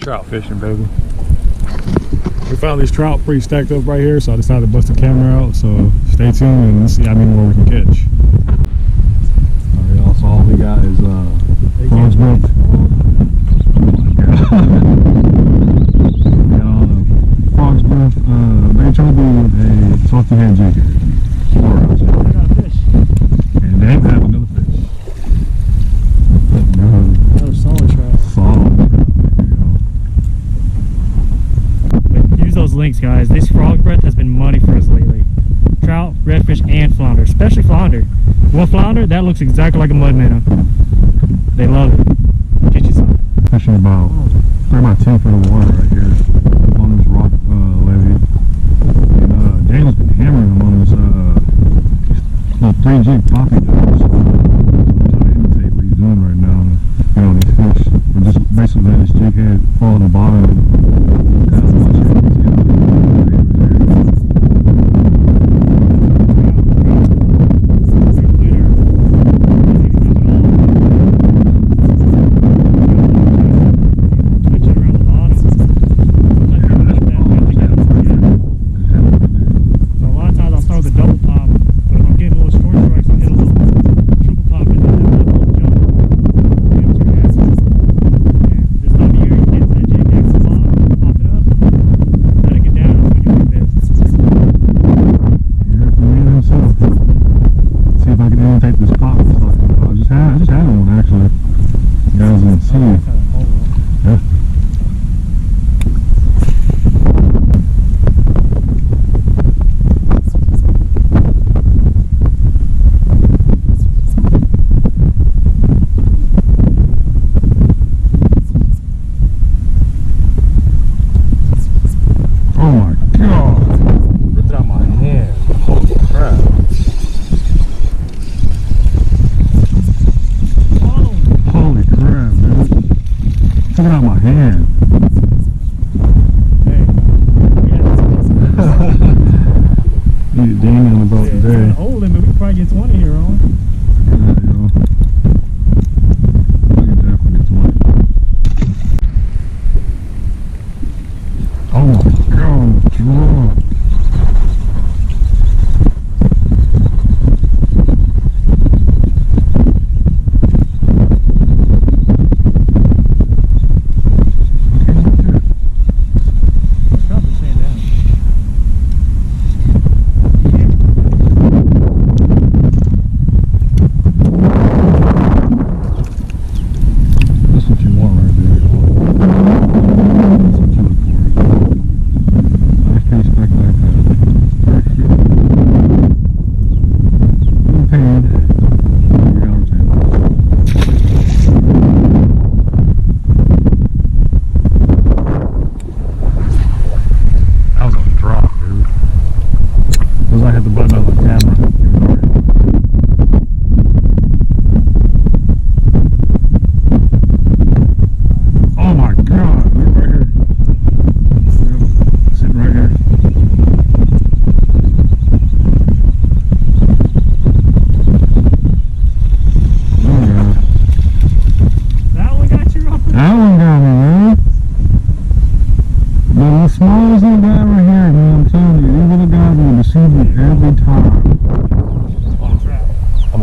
Trout fishing, baby. We found these trout pretty stacked up right here, so I decided to bust the camera out. So stay tuned and let's see how many more we can catch. Alright, y'all, so all we got is frogs milk. Frogs breath, they chovey with a Saltyhead jig here. 4 ounces. I got a fish. And they have another fish. Another solid trout. Solid. Use those links, guys. This frog breath has been money for us lately. Trout, redfish, and flounder. Especially flounder. One flounder, that looks exactly like a mud minnow. They love it. Get you some. Fishing about 10 foot of water right here on this rock levee. And Daniel's been hammering them on this little 3 jig poppy jobs. So I'm trying to imitate what he's doing right now. You know, these fish. We're just basically letting this jig head fall in the bottom and kind of watch it.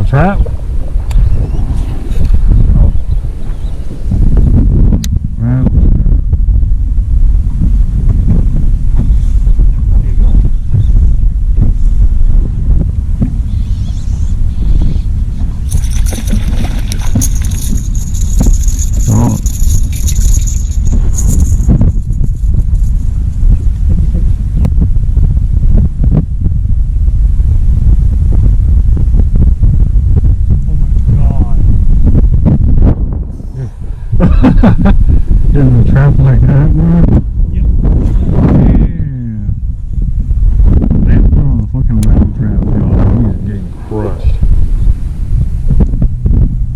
Trap? In the trap like that, bro? Yep. Damn. They put on a fucking rattle trap, y'all. We are getting crushed.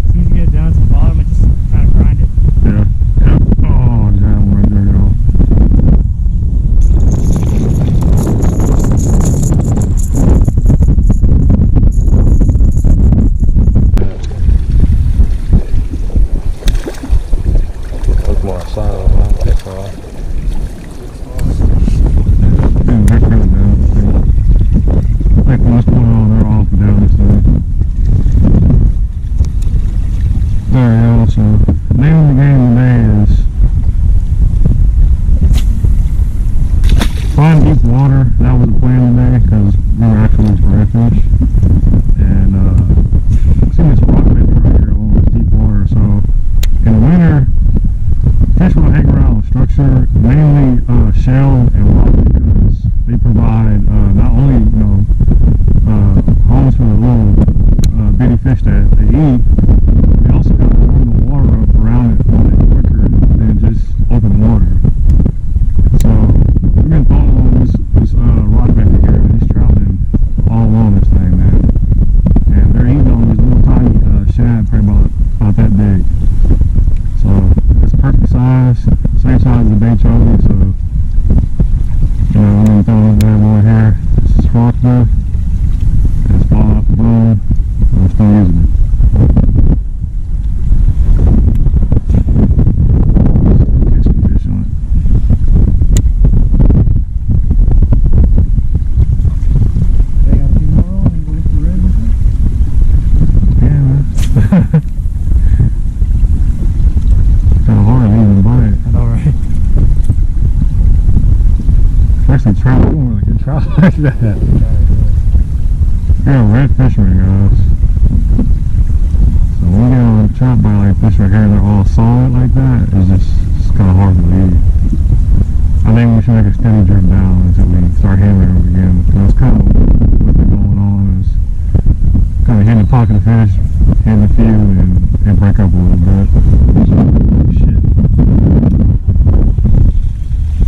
As soon as you get down to the bottom, I just try to grind it. Yeah. Yep. Oh, damn, right there, y'all. More solid, water. That was the plan today because we were actually looking for redfish. And see this rock maybe right here along this deep water. So in the winter, fish will hang around the structure, mainly shell and rock, because they provide not only homes for the little bitty fish that they eat, but they also kind of warm the water up around it a little bit quicker than just open water. So we've been following this rock vector here, and these trout been all along this thing, man. And they're eating on these little tiny shad, probably about that big. So it's perfect size, same size as the bait chovey. So I'm gonna throw that boy here. This is rock there. It's falling off the bone. I'm still using it. Catch some fish on it. They got a few more on and go look for red. Yeah, man. Kind of hard to even bite. I know, right? Especially trout. We don't really get trout like that. You're a red fisherman, guys. So when we get on a trout bite like this right here, they're all solid like that, it's kind of hard to believe. I think we should make a steady drip down until we start hammering them again. That's kind of what's been going on, is kind of hitting the pocket of fish, hitting a few, and break up a little bit. Shit.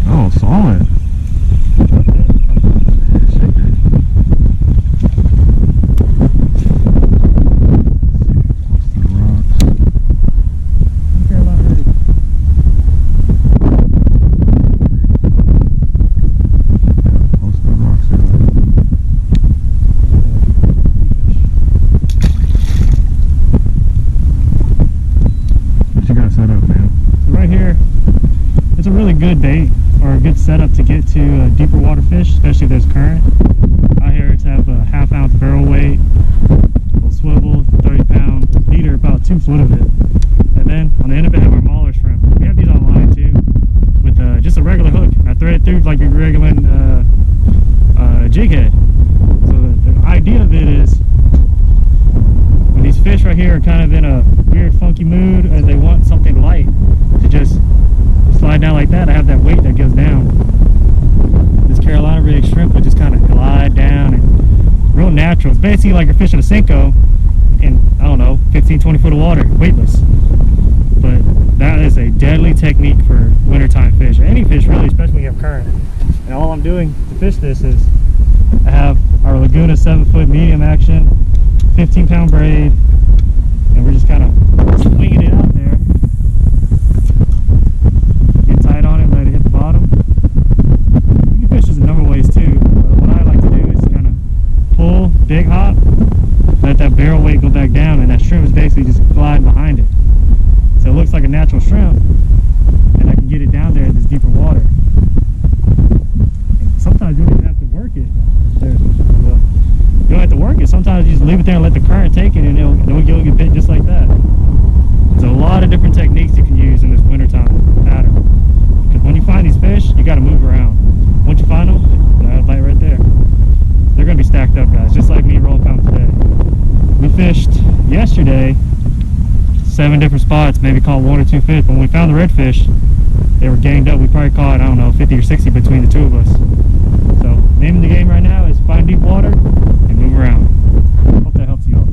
Oh, solid. Good bait or a good setup to get to deeper water fish, especially if there's current. Out here it's have a half-ounce barrel weight, little swivel, 30-pound leader, about 2 foot of it. And then on the end of it have our mauler shrimp. We have these online too, with just a regular hook. I thread it through like a regular jig head. So the idea of it is, when these fish right here are kind of in a weird funky mood and they want something light to just slide down like that, I have that weight that goes down. This Carolina rig shrimp will just kind of glide down and real natural. It's basically like you're fishing a Senko in, I don't know, 15-20 foot of water, weightless. But that is a deadly technique for wintertime fish, or any fish really, especially when you have current. And all I'm doing to fish this is I have our Laguna 7-foot medium action, 15-pound braid, and we're just kind of swinging it out there. Get tight on it, let it hit the bottom. You can fish this a number of ways too, but what I like to do is kind of pull, big hop, let that barrel weight go back down, and that shrimp is basically just gliding behind it. So it looks like a natural shrimp, and I can get it down there in this deeper water. And sometimes you don't even have to work it. You don't have to work it. Sometimes you just leave it there and let the current take it, and you'll get bit just like that. There's a lot of different techniques you can use in this wintertime pattern. Because when you find these fish, you got to move around. Once you find them, that'll bite right there. They're going to be stacked up, guys, just like me rolling pound today. We fished yesterday 7 different spots, maybe caught 1 or 2 fish. But when we found the redfish, they were ganged up. We probably caught, I don't know, 50 or 60 between the two of us. So, name of the game right now is find deep water and move around. Hope that helps you out.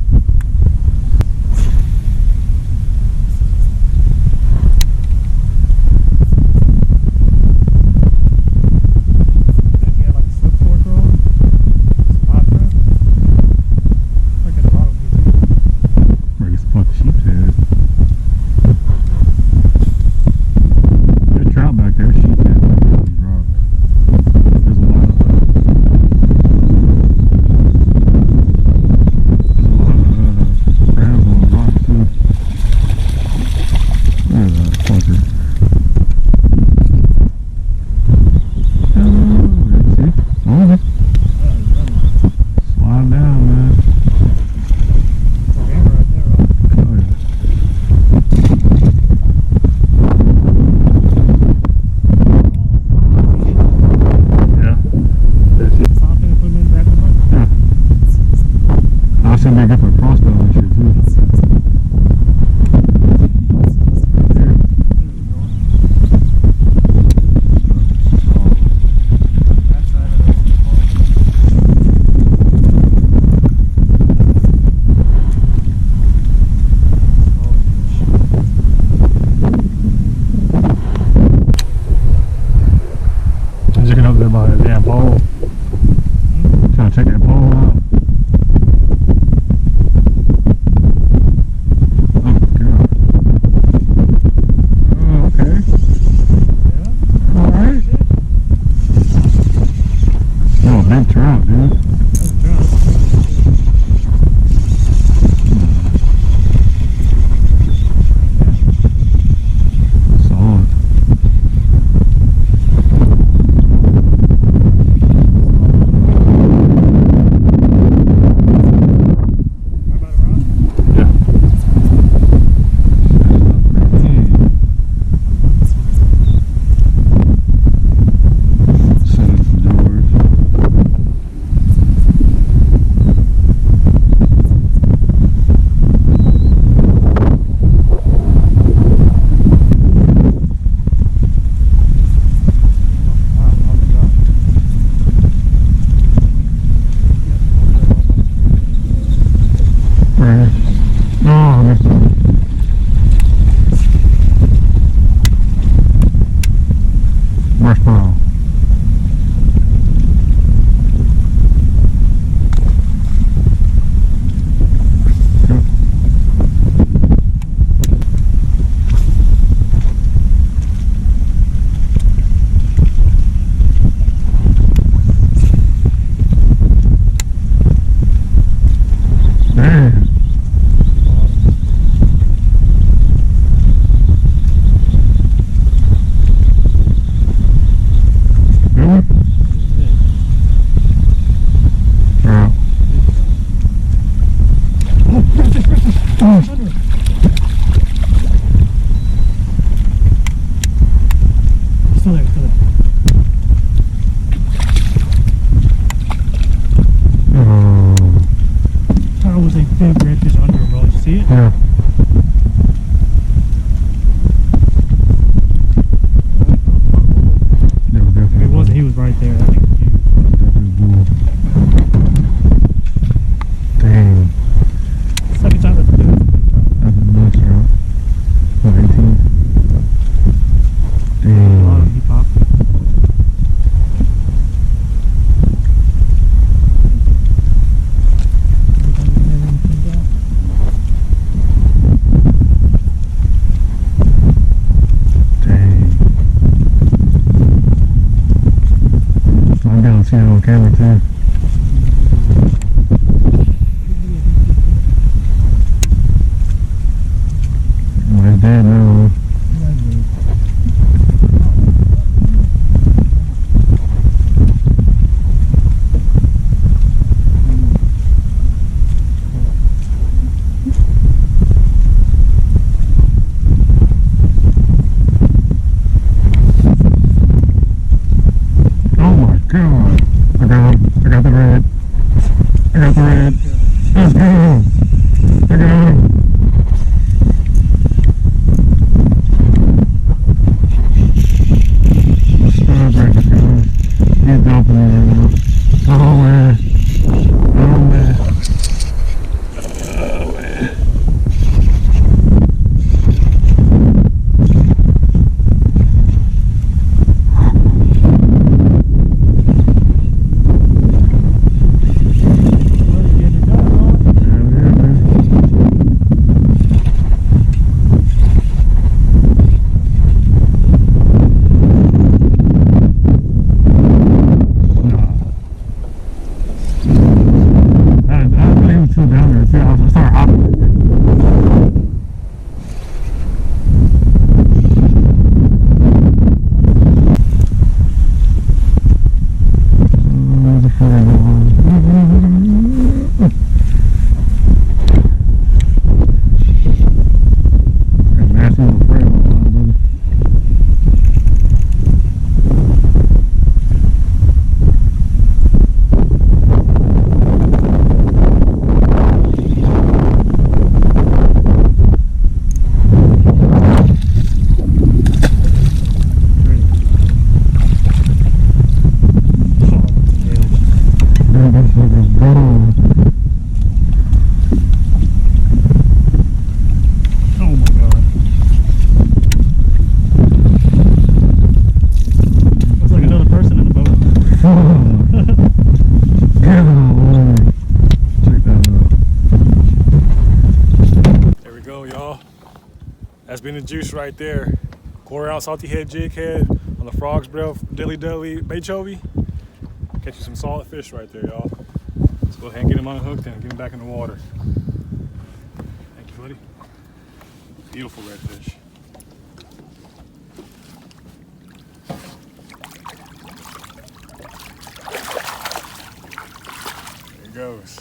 still there, still there. Oh. There was a big redfish under him, bro. Did you see it? Yeah. If it wasn't, he was right there. That thing was huge. Dang. Second time that's been That's a nice trout. 19. Dang. he popped. I'm down to see it on camera too. Oh, he's dead now. Oh my god. I got him. I got the red. I got the red. Let's go. I got him. Breakfast, guys. He's dumping me right now. Oh man. Oh man. Oh man. Still down there. See, I started hopping. There's a flag on. Got a nasty little flag on, buddy. That's been the juice right there. 1/4 ounce saltyhead jig head on the frog's breath, Dudley bait chovey. Catch you some solid fish right there, y'all. Let's go ahead and get him unhooked and get him back in the water. Thank you, buddy. Beautiful redfish. There it goes.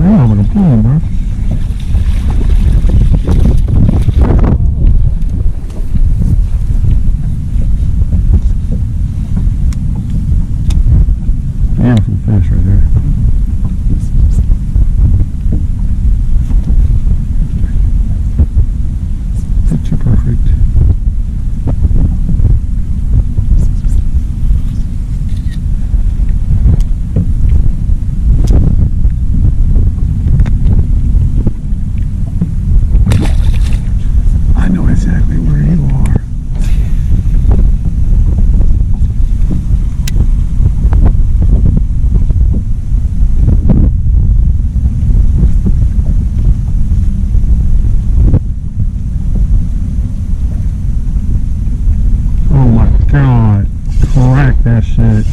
Damn, like a plume, bro. Beautiful fish right there. Picture perfect. I know exactly where you are. Oh my god. Crack that shit.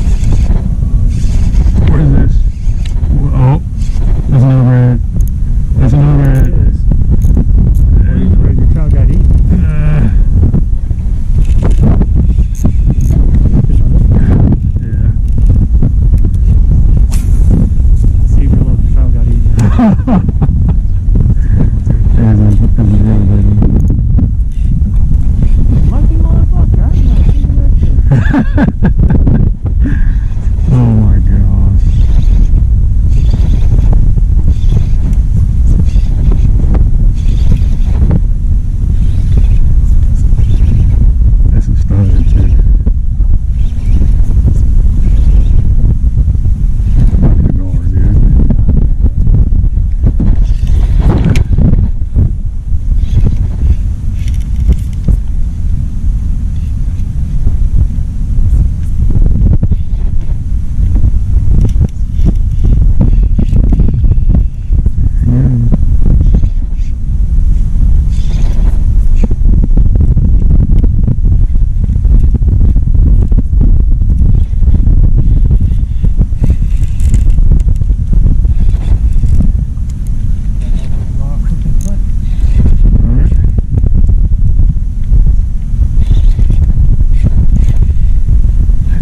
What is this? Oh, there's another red. There's another red. Your trout got eaten. Yeah. See if your little trout got eaten. Monkey motherfucker. I ain't never seen that shit. Oh my gosh. That's a stud too. Fucking guard, dude.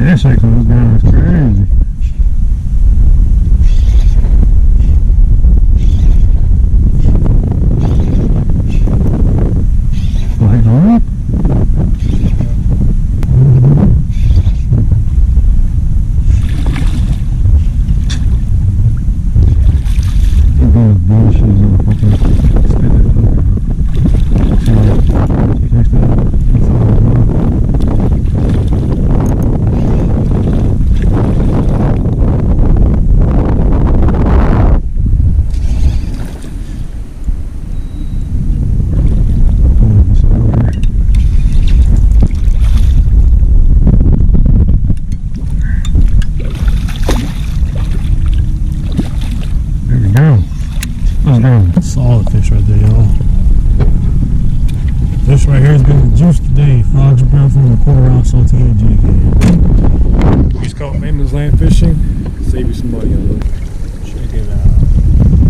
That shit comes down, it's crazy. Like, huh? Those bullshits on the fucking spit that hooker up. See that? Catch that? That's all it's about. Solid fish right there, y'all. Fish right here has been the juice today. Frogs brown from the quarter-ounce salty-head jig head. Use code maintenance land fishing. Save you some money on it. Check it out.